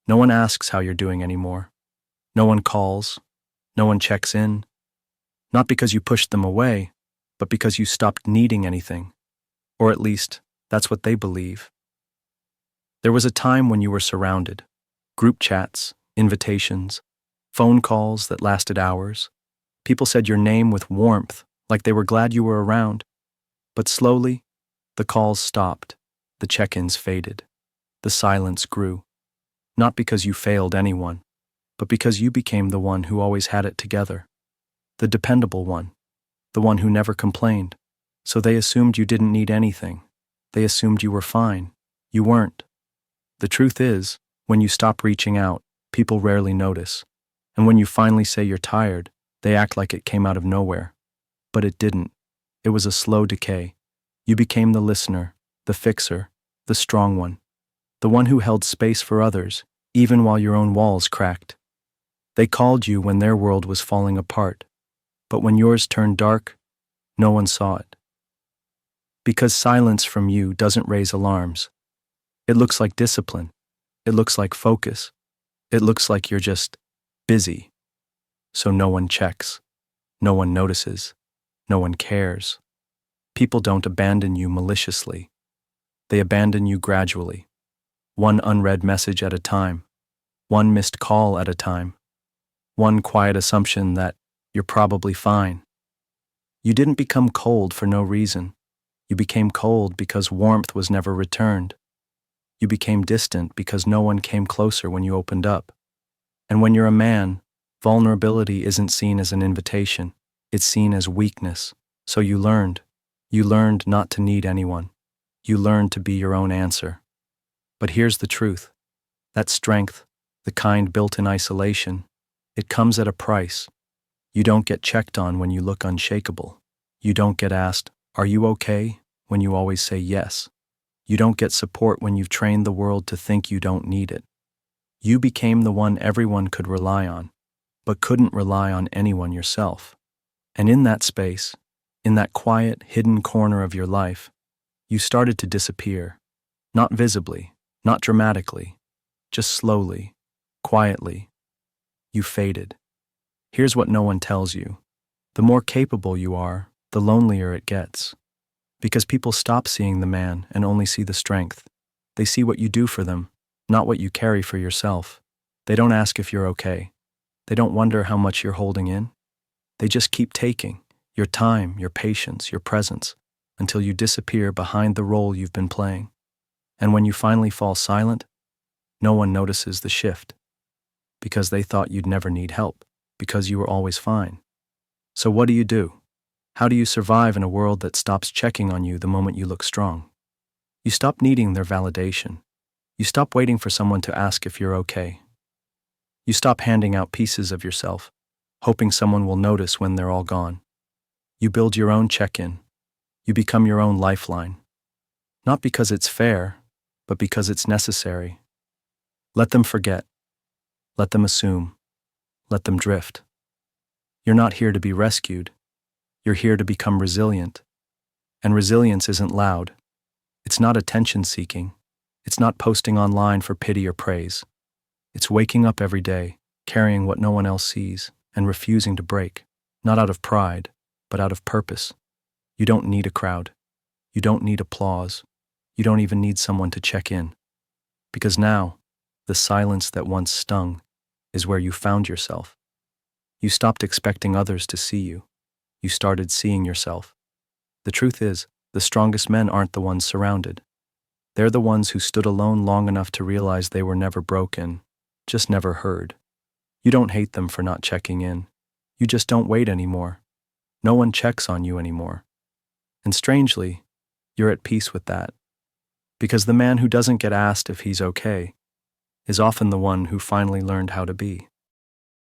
No one asks how you're doing anymore. No one calls. No one checks in. Not because you pushed them away, but because you stopped needing anything. Or at least, that's what they believe. There was a time when you were surrounded. Group chats, invitations, phone calls that lasted hours. People said your name with warmth, like they were glad you were around. But slowly, the calls stopped, the check-ins faded, the silence grew. Not because you failed anyone, but because you became the one who always had it together. The dependable one, the one who never complained. So they assumed you didn't need anything. They assumed you were fine. You weren't. The truth is, when you stop reaching out, people rarely notice. And when you finally say you're tired, they act like it came out of nowhere. But it didn't. It was a slow decay. You became the listener, the fixer, the strong one. The one who held space for others, even while your own walls cracked. They called you when their world was falling apart. But when yours turned dark, no one saw it. Because silence from you doesn't raise alarms. It looks like discipline. It looks like focus. It looks like you're just busy. So no one checks. No one notices. No one cares. People don't abandon you maliciously. They abandon you gradually. One unread message at a time. One missed call at a time. One quiet assumption that you're probably fine. You didn't become cold for no reason. You became cold because warmth was never returned. You became distant because no one came closer when you opened up. And when you're a man, vulnerability isn't seen as an invitation. It's seen as weakness. So you learned. You learned not to need anyone. You learned to be your own answer. But here's the truth. That strength, the kind built in isolation, it comes at a price. You don't get checked on when you look unshakable. You don't get asked, "Are you okay?" when you always say yes. You don't get support when you've trained the world to think you don't need it. You became the one everyone could rely on, but couldn't rely on anyone yourself. And in that space, in that quiet, hidden corner of your life, you started to disappear. Not visibly, not dramatically, just slowly, quietly. You faded. Here's what no one tells you. The more capable you are, the lonelier it gets. Because people stop seeing the man and only see the strength. They see what you do for them, not what you carry for yourself. They don't ask if you're okay. They don't wonder how much you're holding in. They just keep taking your time, your patience, your presence, until you disappear behind the role you've been playing. And when you finally fall silent, no one notices the shift. Because they thought you'd never need help, because you were always fine. So what do? How do you survive in a world that stops checking on you the moment you look strong? You stop needing their validation. You stop waiting for someone to ask if you're okay. You stop handing out pieces of yourself, hoping someone will notice when they're all gone. You build your own check-in. You become your own lifeline. Not because it's fair, but because it's necessary. Let them forget. Let them assume. Let them drift. You're not here to be rescued. You're here to become resilient. And resilience isn't loud. It's not attention-seeking. It's not posting online for pity or praise. It's waking up every day, carrying what no one else sees, and refusing to break, not out of pride, but out of purpose. You don't need a crowd. You don't need applause. You don't even need someone to check in. Because now, the silence that once stung is where you found yourself. You stopped expecting others to see you. You started seeing yourself. The truth is, the strongest men aren't the ones surrounded. They're the ones who stood alone long enough to realize they were never broken, just never heard. You don't hate them for not checking in. You just don't wait anymore. No one checks on you anymore. And strangely, you're at peace with that. Because the man who doesn't get asked if he's okay is often the one who finally learned how to be.